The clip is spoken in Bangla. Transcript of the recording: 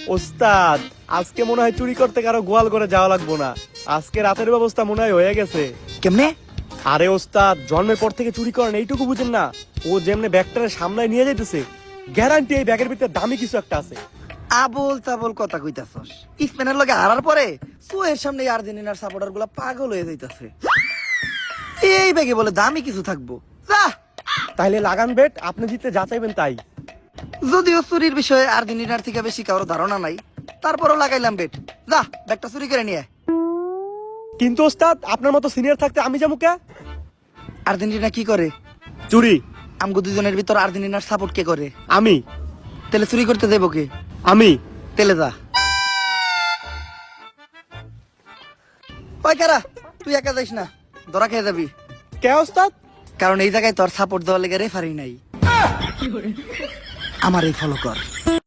ওস্তাদ, আজকে মনে হয় চুরি করতে কারো গোয়াল করে যাওয়া লাগবো না। আজকে রাতের ব্যবস্থা মনে হয় হয়ে গেছে। কেমনে? আরে ওস্তাদ, জন্মের পর থেকে চুরি করেন এইটুকু বুঝেন না? ও যেমনে ব্যাগটারে সামলায় নিয়ে যাইতেছে, গ্যারান্টি এই ব্যাগের ভিতরে দামি কিছু একটা আছে। আবল তাবল কথা কইতাছস। স্পেনের লগে হারার পরে সুয়ের সামনে আর্জেন্টিনার সাপোর্টার গুলা পাগল হয়ে যাইতাছে। এই ব্যাগে বলে দামি কিছু থাকবো। যা, তাইলে লাগান বেট, আপনি জিততে যা চাইবেন তাই। যদিও চুরির বিষয়ে আর্জেন্টিনার থেকে বেশি কারো ধারণা নাই, তারপরও লাগাইলাম বেট। যা, ব্যাগটা চুরি করে নিয়ে আয়। কিন্তু ওস্তাদ, আপনার মতো সিনিয়র থাকতে আমি যাবো কে? আর্জেন্টিনা কি করে? চুরি। আমগো দুজনের ভিতর আর্জেন্টিনার সাপোর্ট কে করে? আমি। তেলে চুরি করতে যাইব কে? আমি। তেলে যা। ওই কারা, তুই একা যাইস না, ধরা খেয়ে যাবি। কে ওস্তাদ? কারণ এই জায়গায় তোর সাপোর্ট দেওয়ার লেগে রেফারি নাই। আমার এই ফলো কর।